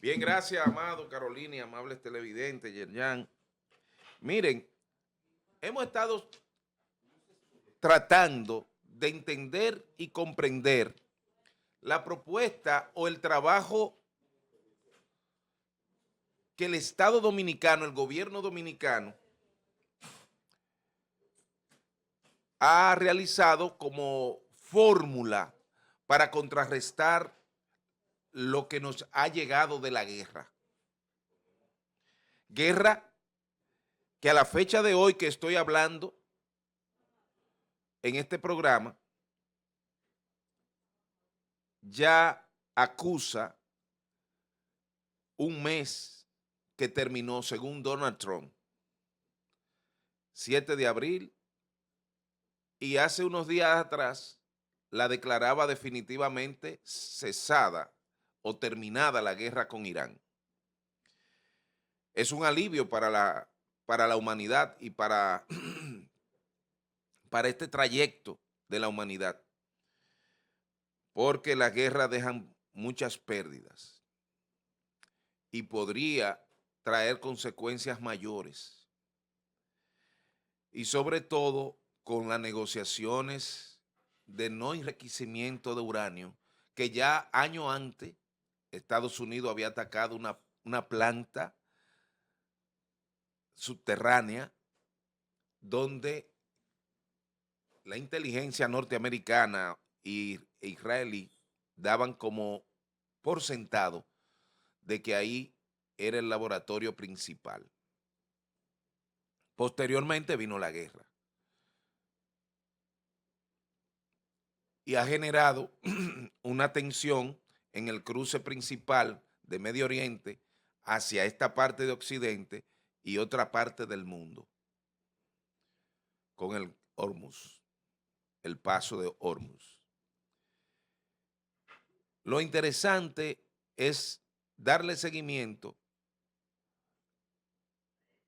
Bien, gracias, amado Carolina y amables televidentes, Yerjan. Miren, hemos estado tratando de entender y comprender la propuesta o el trabajo que el Estado dominicano, el gobierno dominicano, ha realizado como fórmula para contrarrestar lo que nos ha llegado de la guerra. Guerra que a la fecha de hoy que estoy hablando en este programa, ya acusa un mes que terminó según Donald Trump, 7 de abril, y hace unos días atrás la declaraba definitivamente cesada o terminada la guerra con Irán. Es un alivio para la humanidad y para este trayecto de la humanidad, porque las guerras dejan muchas pérdidas y podría traer consecuencias mayores. Y sobre todo con las negociaciones de no enriquecimiento de uranio, que ya año antes Estados Unidos había atacado una planta subterránea donde la inteligencia norteamericana e israelí daban como por sentado de que ahí era el laboratorio principal. Posteriormente vino la guerra y ha generado una tensión en el cruce principal de Medio Oriente hacia esta parte de Occidente y otra parte del mundo, con el Hormuz, el paso de Hormuz. Lo interesante es darle seguimiento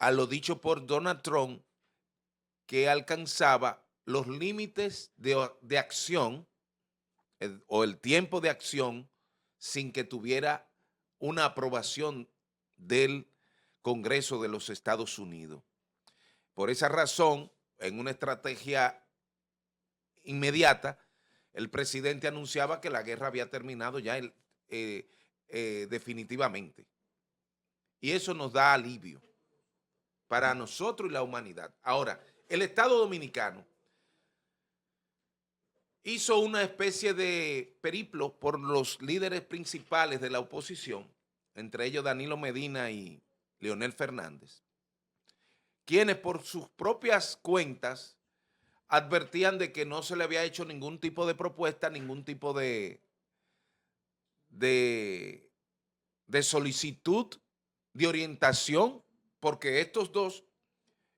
a lo dicho por Donald Trump, que alcanzaba los límites de acción o el tiempo de acción sin que tuviera una aprobación del Congreso de los Estados Unidos. Por esa razón, en una estrategia inmediata, el presidente anunciaba que la guerra había terminado ya definitivamente. Y eso nos da alivio para nosotros y la humanidad. Ahora, el Estado Dominicano hizo una especie de periplo por los líderes principales de la oposición, entre ellos Danilo Medina y Leonel Fernández, quienes por sus propias cuentas advertían de que no se le había hecho ningún tipo de propuesta, ningún tipo de solicitud de orientación, porque estos dos,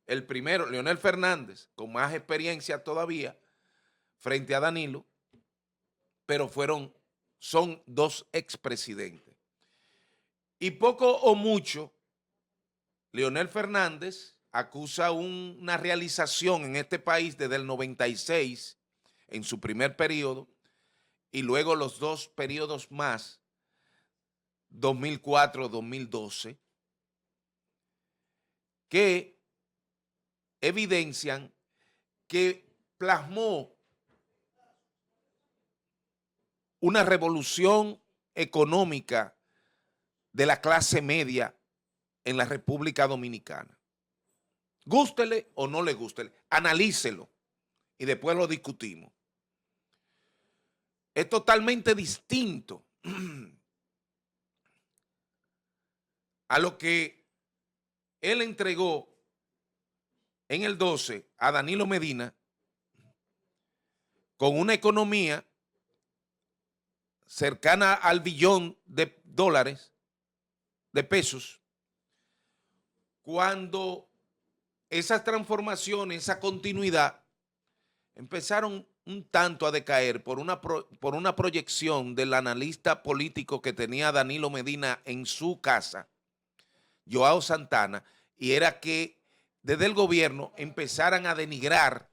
el primero, Leonel Fernández, con más experiencia todavía, frente a Danilo, pero son dos expresidentes. Y poco o mucho, Leonel Fernández acusa una realización en este país desde el 96, en su primer periodo, y luego los dos periodos más, 2004-2012, que evidencian que plasmó una revolución económica de la clase media en la República Dominicana. Gústele o no le gústele, analícelo y después lo discutimos. Es totalmente distinto a lo que él entregó en el 12 a Danilo Medina, con una economía cercana al billón de dólares, de pesos, cuando esas transformaciones, esa continuidad, empezaron un tanto a decaer por una proyección del analista político que tenía Danilo Medina en su casa, Joao Santana, y era que desde el gobierno empezaran a denigrar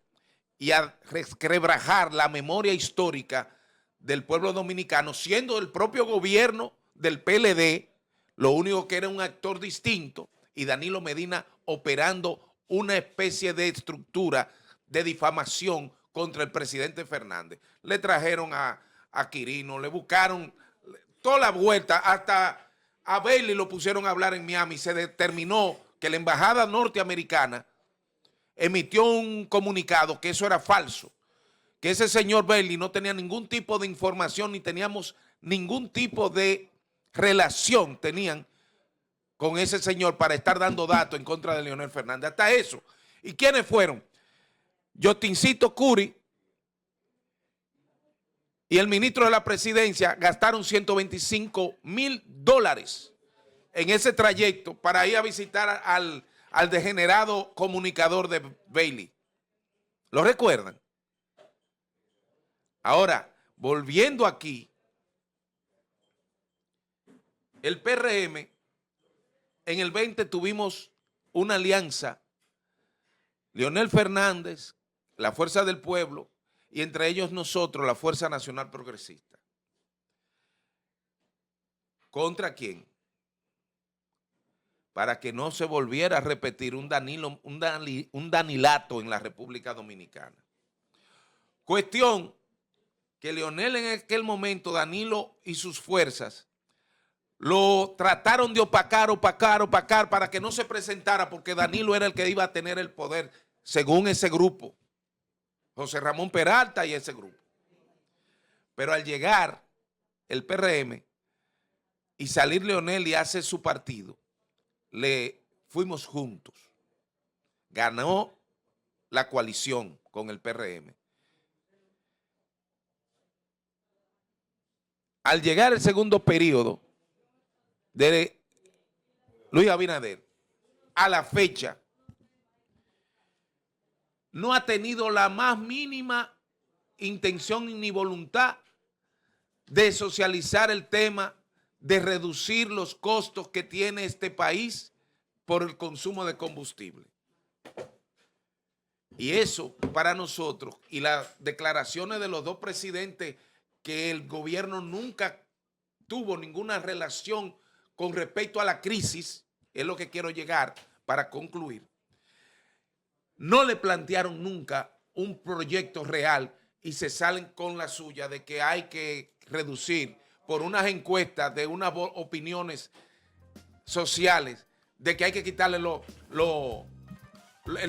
y a resquebrajar la memoria histórica del pueblo dominicano, siendo el propio gobierno del PLD Lo único que era un actor distinto y Danilo Medina operando una especie de estructura de difamación contra el presidente Fernández. Le trajeron a Quirino, le buscaron toda la vuelta, hasta a Bailey lo pusieron a hablar en Miami. Se determinó que la embajada norteamericana emitió un comunicado que eso era falso, que ese señor Bailey no tenía ningún tipo de información ni teníamos ningún tipo de relación tenían con ese señor para estar dando datos en contra de Leonel Fernández. Hasta eso. ¿Y quiénes fueron? Jostincito Curi y el ministro de la presidencia gastaron $125,000 en ese trayecto para ir a visitar al degenerado comunicador de Bailey. ¿Lo recuerdan? Ahora, volviendo aquí, el PRM, en el 20 tuvimos una alianza, Leonel Fernández, la Fuerza del Pueblo, y entre ellos nosotros, la Fuerza Nacional Progresista. ¿Contra quién? Para que no se volviera a repetir un Danilato en la República Dominicana. Cuestión que Leonel en aquel momento, Danilo y sus fuerzas, lo trataron de opacar para que no se presentara, porque Danilo era el que iba a tener el poder, según ese grupo, José Ramón Peralta y ese grupo. Pero al llegar el PRM y salir Leonel y hacer su partido, le fuimos juntos. Ganó la coalición con el PRM. Al llegar el segundo periodo de Luis Abinader, a la fecha, no ha tenido la más mínima intención ni voluntad de socializar el tema, de reducir los costos que tiene este país por el consumo de combustible. Y eso para nosotros, y las declaraciones de los dos presidentes, que el gobierno nunca tuvo ninguna relación con respecto a la crisis, es lo que quiero llegar para concluir. No le plantearon nunca un proyecto real y se salen con la suya de que hay que reducir por unas encuestas de unas opiniones sociales de que hay que quitarle el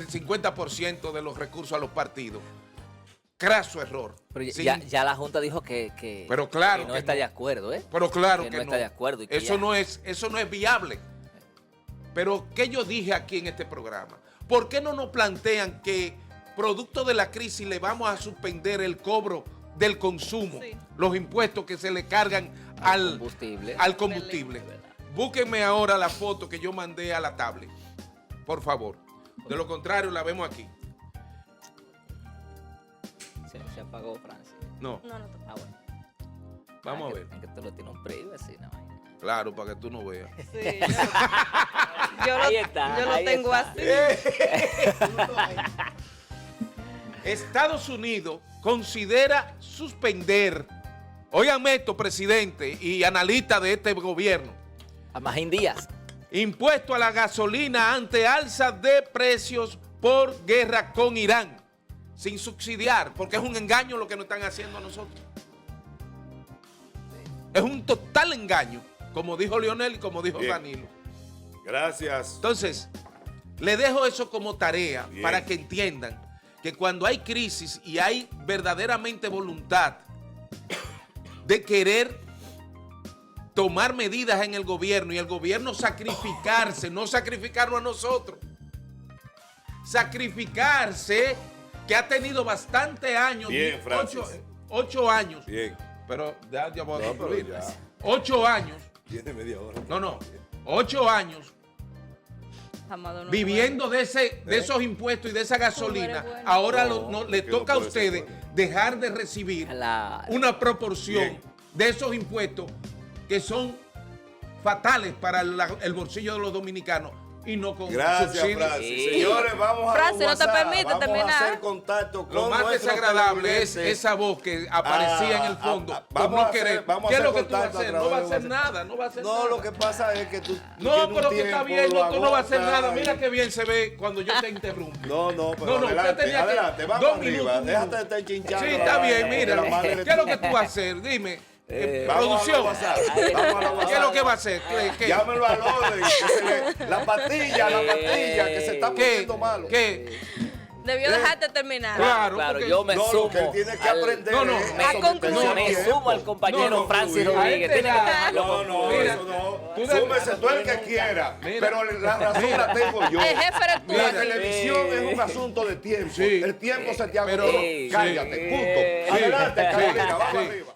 50% de los recursos a los partidos. Craso error. Pero ya la Junta dijo que pero claro que no está de acuerdo, ¿eh? Pero claro que no está de acuerdo. Y que eso no es viable. Pero ¿qué yo dije aquí en este programa? ¿Por qué no nos plantean que producto de la crisis le vamos a suspender el cobro del consumo, sí, los impuestos que se le cargan al combustible? Búsquenme ahora la foto que yo mandé a la tablet, por favor. De lo contrario, la vemos aquí. Se apagó, Francis. No. Ah, bueno. Vamos a ver. Es que tú lo tienes un preview así, ¿no? Claro, para que tú no veas. Sí, yo lo tengo así. Estados Unidos considera suspender, óiganme esto, presidente y analista de este gobierno, a Magín Díaz, impuesto a la gasolina ante alza de precios por guerra con Irán, sin subsidiar, porque es un engaño lo que nos están haciendo a nosotros. Es un total engaño, como dijo Leonel y como dijo Danilo. Gracias. Entonces, le dejo eso como tarea para que entiendan que cuando hay crisis y hay verdaderamente voluntad de querer tomar medidas en el gobierno y el gobierno sacrificarse, no sacrificarlo a nosotros, sacrificarse, que ha tenido bastante años, bien, 8 años. Bien. Pero ya voy a concluir. 8 años. Tiene media hora. No. 8 años viviendo de esos impuestos y de esa gasolina. Ahora le toca a ustedes dejar de recibir una proporción de esos impuestos que son fatales para el bolsillo de los dominicanos y no con Gracias, subsidios. Francis. Sí. Señores, vamos a Francis, los no te WhatsApp. permite Vamos terminar. a hacer contacto con Lo más nuestros desagradable es televidentes. esa voz que aparecía en el fondo por vamos no a hacer- querer. vamos a ¿Qué es hacer lo que tú vas a contacto hacer? a No va a través de hacer WhatsApp. nada, no va a hacer No, nada. lo que pasa es que tú No, tienes un pero que está tiempo, bien, lo tú no vas a hacer agotas nada. Mira y- qué bien se ve cuando yo te interrumpo. No, pero No, no, usted adelante, tenía que- adelante, vamos 2 arriba. minutos, un Déjate de minuto. estar chinchando. Sí, la está bien, vaina, mira. que la madre ¿Qué es lo que tuya. tú vas a hacer? Dime. Vamos a los Producción. WhatsApp, vamos a los ¿Qué es lo WhatsApp. que va a hacer? ¿Qué? Llámenlo al orden, que se la pastilla, que se está ¿Qué? poniendo malo. ¿Qué? Debió dejarte terminar. Claro, Claro, porque- yo me No, sumo. lo que él tiene que al- aprender No, no, es a eso, concluir. meterse Me en sumo al tiempo. compañero No, Francis concluir. Rodríguez. A este Tiene que lado. dejarlo No, no, Mira, eso no. tú de- Súmese tú el que quiera, Mira. pero la razón la tengo yo. El jefe eres tú. La Mira. televisión es un asunto de tiempo. Sí. El tiempo se te agotó. Pero- Cállate, Sí. punto. Sí. Adelante, Sí. Carolina, vamos Sí. arriba.